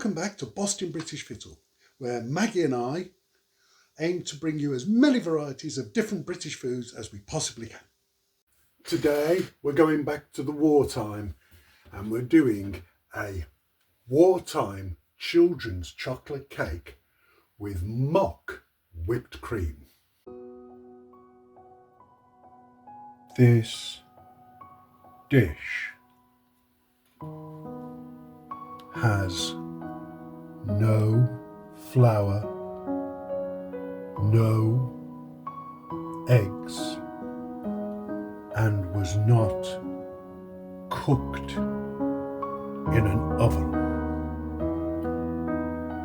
Welcome back to Bostin British Fittle, where Maggie and I aim to bring you as many varieties of different British foods as we possibly can. Today we're going back to the wartime and we're doing a wartime children's chocolate cake with mock whipped cream. This dish has no flour, no eggs, and was not cooked in an oven.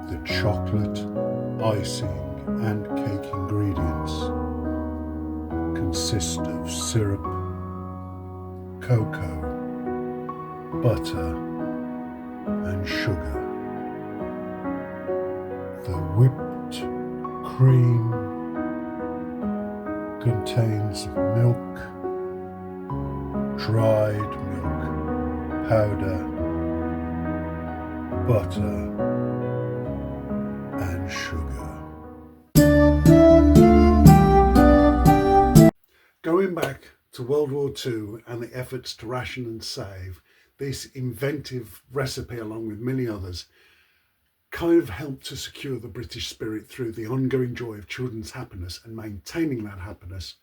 The chocolate, icing and cake ingredients consist of syrup, cocoa, butter and sugar. The whipped cream contains milk, dried milk, powder, butter and sugar. Going back to World War II and the efforts to ration and save, this inventive recipe, along with many others, kind of helped to secure the British spirit through the ongoing joy of children's happiness and maintaining that happiness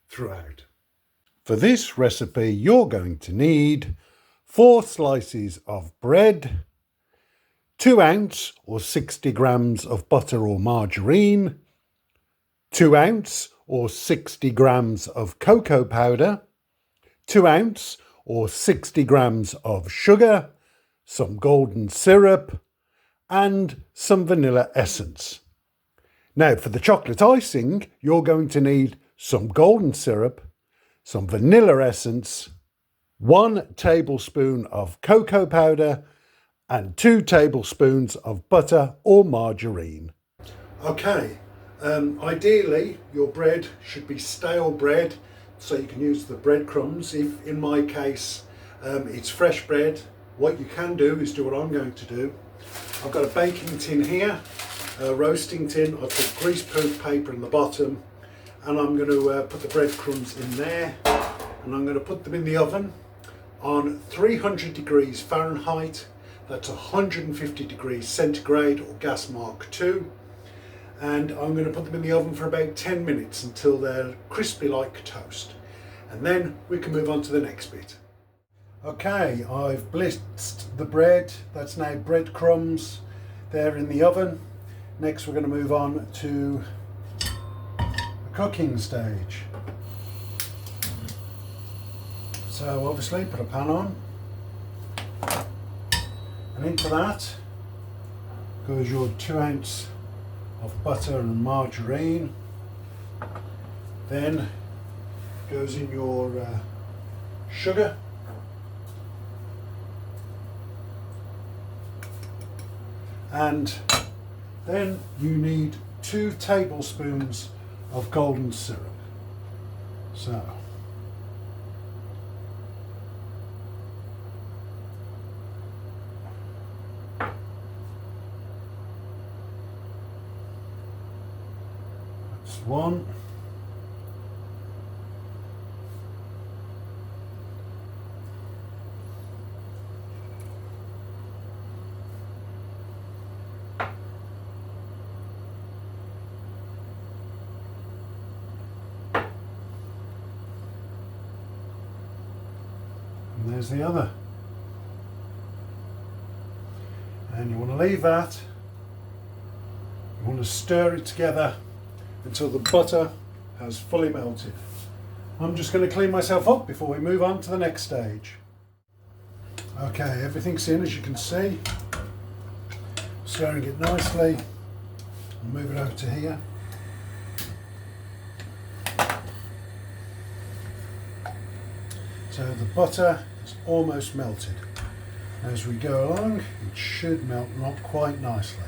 throughout. For this recipe, you're going to need 4 slices of bread, 2 ounce or 60 grams of butter or margarine, 2 ounce or 60 grams of cocoa powder, 2 ounce or 60 grams of sugar, some golden syrup and some vanilla essence. Now for the chocolate icing, you're going to need some golden syrup, some vanilla essence, 1 tablespoon of cocoa powder and 2 tablespoons of butter or margarine. Okay, ideally your bread should be stale bread, so you can use the breadcrumbs. If in my case it's fresh bread, what you can do is do what I'm going to do. I've got a baking tin here, a roasting tin. I've put greaseproof paper in the bottom and I'm going to put the breadcrumbs in there and I'm going to put them in the oven on 300 degrees Fahrenheit. That's 150 degrees centigrade or gas mark 2. And I'm going to put them in the oven for about 10 minutes until they're crispy like toast. And then we can move on to the next bit. Okay, I've blitzed the bread. That's now breadcrumbs. They're in the oven. Next we're going to move on to the cooking stage. So obviously put a pan on. And into that goes your 2 ounce of butter and margarine. Then goes in your sugar, and then you need 2 tablespoons of golden syrup. So one, and there's the other, and you want to leave that, you want to stir it together until the butter has fully melted. I'm just going to clean myself up before we move on to the next stage. Okay, everything's in, as you can see. Stirring it nicely. I'll move it over to here. So the butter is almost melted. As we go along, it should melt not quite nicely.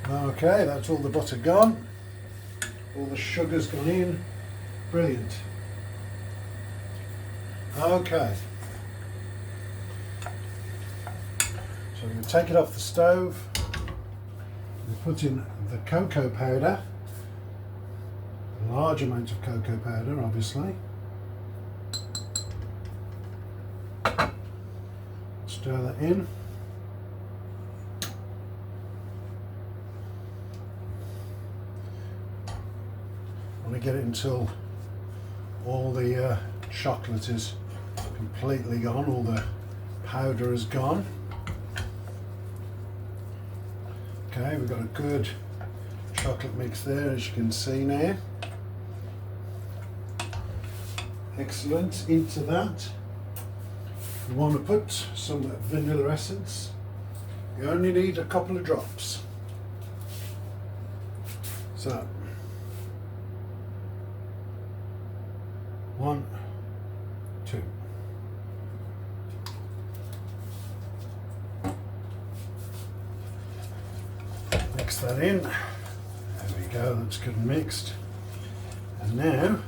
Okay, that's all the butter gone. All the sugar's gone in. Brilliant. Okay. So we take it off the stove, we put in the cocoa powder, a large amount of cocoa powder obviously. Stir that in. I want to get it until all the chocolate is completely gone, all the powder is gone. Okay, we've got a good chocolate mix there, as you can see now. Excellent. Into that you want to put some vanilla essence. You only need a couple of drops. So 1, 2. Mix that in. There we go, that's good and mixed. And now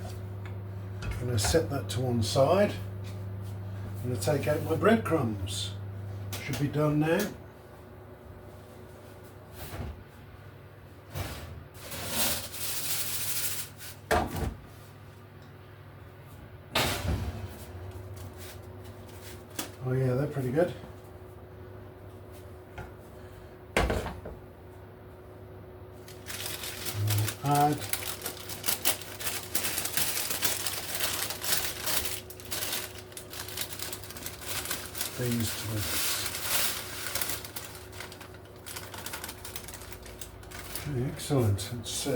I'm going to set that to one side. I'm going to take out my breadcrumbs. Should be done now. Oh yeah, they're pretty good. Add these to this. Okay, excellent. Let's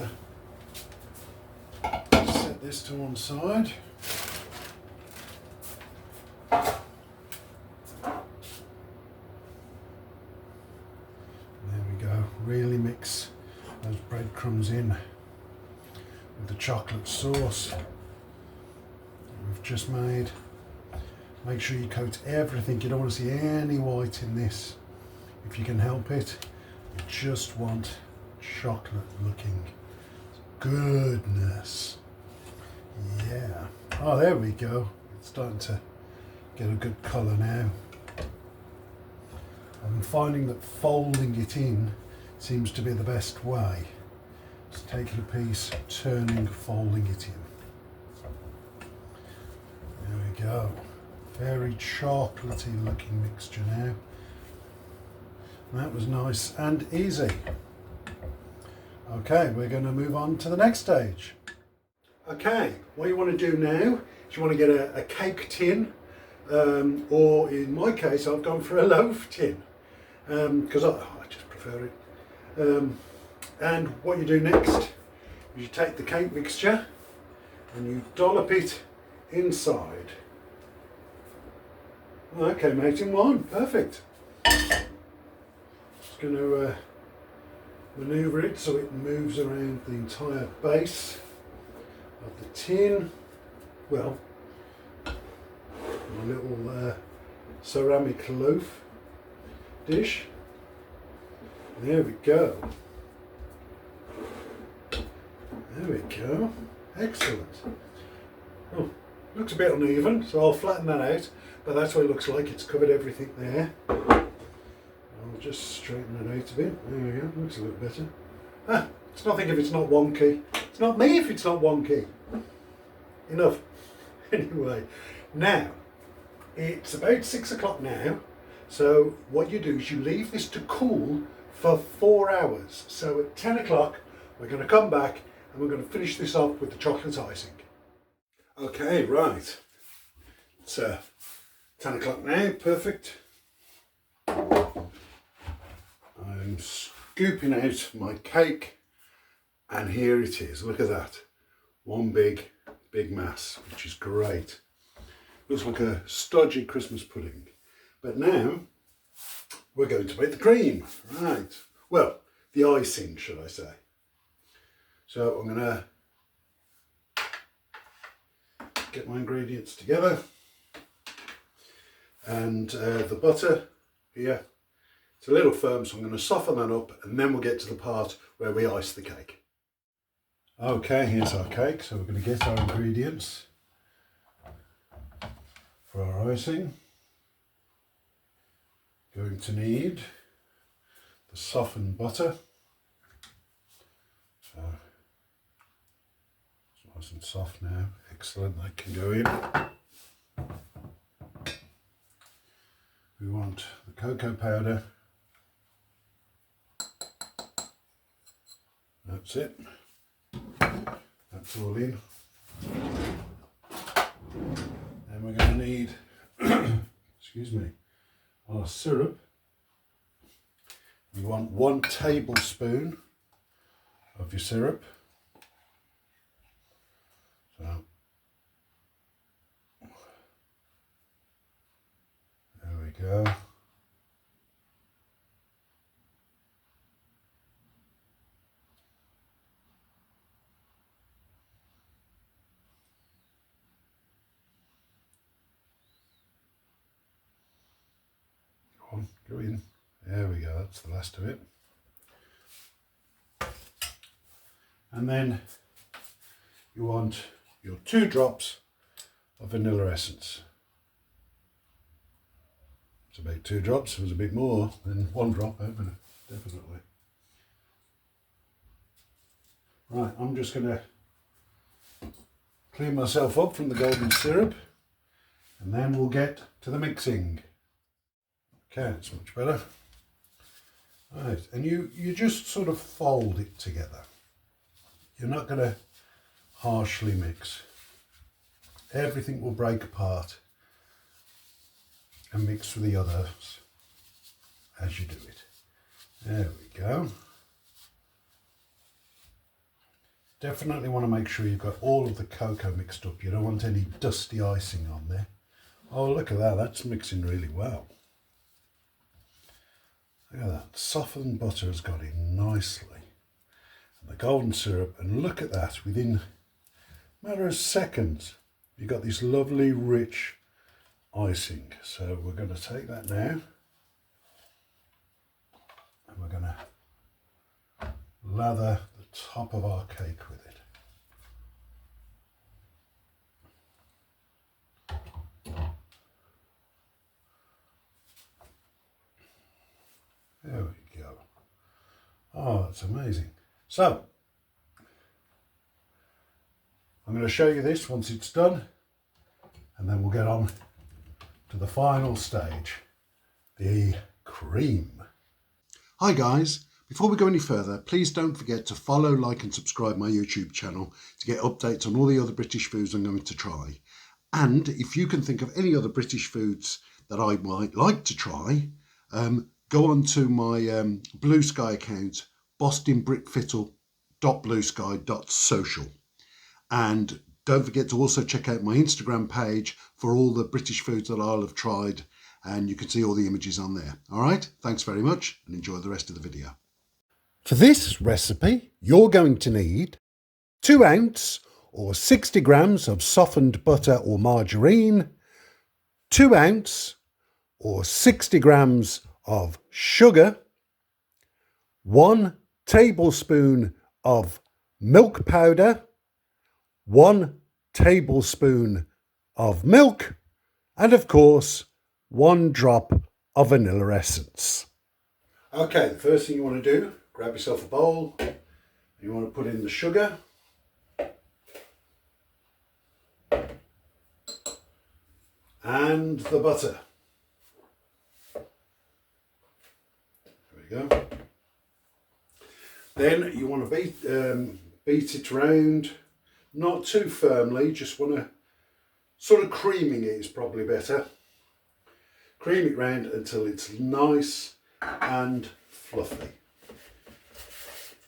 set this to one side. There we go. Really mix those breadcrumbs in with the chocolate sauce we've just made. Make sure you coat everything. You don't want to see any white in this if you can help it. You just want chocolate looking goodness. Yeah. Oh, there we go. It's starting to get a good colour now. I'm finding that folding it in seems to be the best way. Just taking a piece, turning, folding it in. There we go. Very chocolatey looking mixture now. That was nice and easy. Okay, we're going to move on to the next stage. Okay, what you want to do now is you want to get a cake tin, or in my case I've gone for a loaf tin, because I just prefer it. And what you do next is you take the cake mixture and you dollop it inside. Okay, mate, in one, perfect. Just going to manoeuvre it so it moves around the entire base of the tin. Well, my little ceramic loaf dish. There we go. There we go. Excellent. Oh, looks a bit uneven, so I'll flatten that out. But that's what it looks like. It's covered everything there. I'll just straighten it out a bit. There we go. Looks a little better. Ah, it's nothing if it's not wonky. It's not me if it's not wonky. Enough. Anyway, now it's about 6 o'clock now. So what you do is you leave this to cool for 4 hours. So at 10 o'clock we're going to come back and we're going to finish this off with the chocolate icing. Okay, right. It's 10 o'clock now, perfect. I'm scooping out my cake and here it is. Look at that. One big mass, which is great. Looks like a stodgy Christmas pudding. But now we're going to make the cream. Right. Well, the icing, should I say. So I'm going to get my ingredients together. And the butter here, it's a little firm, so I'm going to soften that up and then we'll get to the part where we ice the cake. Okay, here's our cake. So we're going to get our ingredients for our icing. Going going to need the softened butter. So it's nice and soft now. Excellent, that can go in. We want the cocoa powder. That's it. That's all in. And we're going to need, excuse me, our syrup. You want 1 tablespoon of your syrup. So there we go. Go in. There we go, that's the last of it. And then you want your 2 drops of vanilla essence. It's about 2 drops, it was a bit more than 1 drop, definitely. Right, I'm just going to clean myself up from the golden syrup and then we'll get to the mixing. Okay, it's much better. Right, and you just sort of fold it together. You're not going to harshly mix. Everything will break apart and mix with the others as you do it. There we go. Definitely want to make sure you've got all of the cocoa mixed up. You don't want any dusty icing on there. Oh, look at that, that's mixing really well. Look at that, softened butter has got in nicely. And the golden syrup, and look at that, within a matter of seconds, you've got this lovely rich icing. So we're going to take that now, and we're going to lather the top of our cake with it. There we go. Oh, that's amazing. So, I'm going to show you this once it's done, and then we'll get on to the final stage, the cream. Hi guys, before we go any further, please don't forget to follow, like and subscribe my YouTube channel to get updates on all the other British foods I'm going to try. And if you can think of any other British foods that I might like to try, go on to my Blue Sky account, bostinbrickfittle.bluesky.social. And don't forget to also check out my Instagram page for all the British foods that I'll have tried, and you can see all the images on there. All right, thanks very much and enjoy the rest of the video. For this recipe, you're going to need 2 ounce or 60 grams of softened butter or margarine, 2 ounce or 60 grams of sugar, 1 tablespoon of milk powder, 1 tablespoon of milk, and of course 1 drop of vanilla essence. Okay, the first thing you want to do, grab yourself a bowl, you want to put in the sugar, and the butter. Go. Then you want to beat it around, not too firmly, just want to sort of creaming it is probably better. Cream it round until it's nice and fluffy.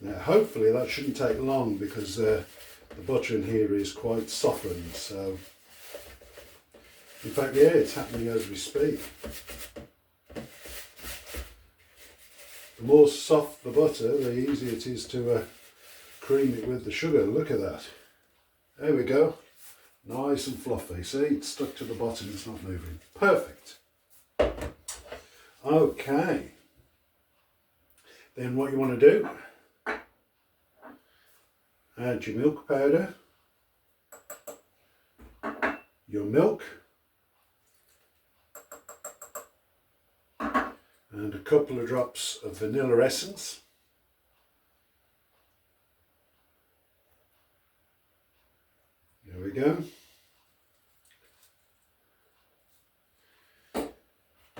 Now hopefully that shouldn't take long because the butter in here is quite softened, so in fact yeah, it's happening as we speak. The more soft the butter, the easier it is to cream it with the sugar. Look at that. There we go. Nice and fluffy. See, it's stuck to the bottom, it's not moving. Perfect. Okay. Then what you want to do, add your milk powder, your milk, And a couple of drops of vanilla essence. There we go.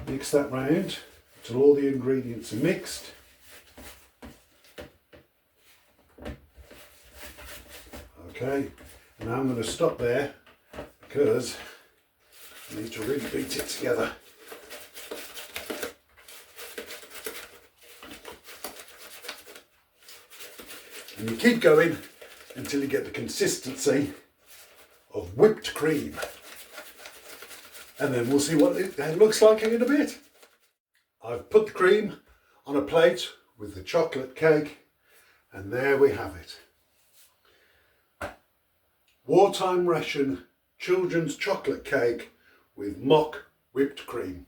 Mix that round until all the ingredients are mixed. Okay, and now I'm going to stop there because I need to really beat it together. And you keep going until you get the consistency of whipped cream. And then we'll see what it looks like in a bit. I've put the cream on a plate with the chocolate cake, and there we have it. Wartime ration children's chocolate cake with mock whipped cream.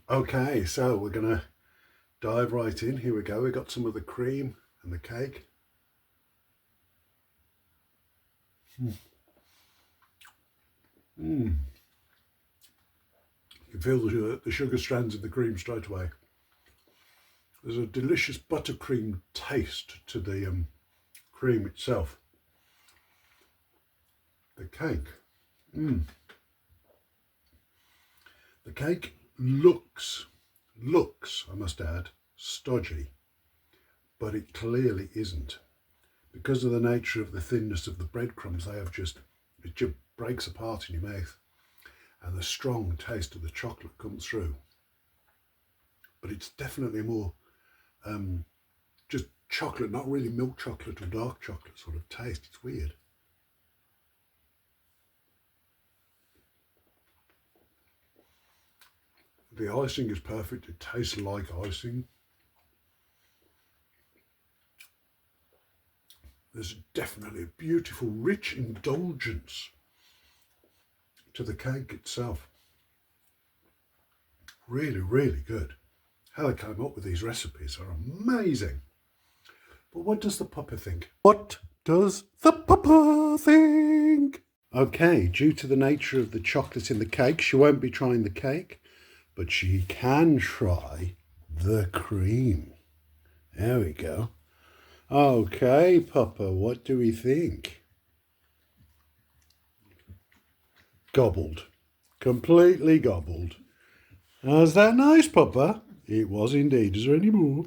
Okay, so we're gonna dive right in. Here we go. We got some of the cream and the cake. You can feel the sugar strands in the cream straight away. There's a delicious buttercream taste to the cream itself. The cake. The cake looks, I must add, stodgy, but it clearly isn't. Because of the nature of the thinness of the breadcrumbs, it just breaks apart in your mouth, and the strong taste of the chocolate comes through. But it's definitely more just chocolate, not really milk chocolate or dark chocolate sort of taste. It's weird. The icing is perfect. It tastes like icing. There's definitely a beautiful, rich indulgence to the cake itself. Really, really good. How they came up with these recipes are amazing. But what does the papa think? What does the papa think? Okay, due to the nature of the chocolate in the cake, she won't be trying the cake, but she can try the cream. There we go. Okay, Papa, what do we think? Gobbled. Completely gobbled. Was that nice, Papa? It was indeed. Is there any more?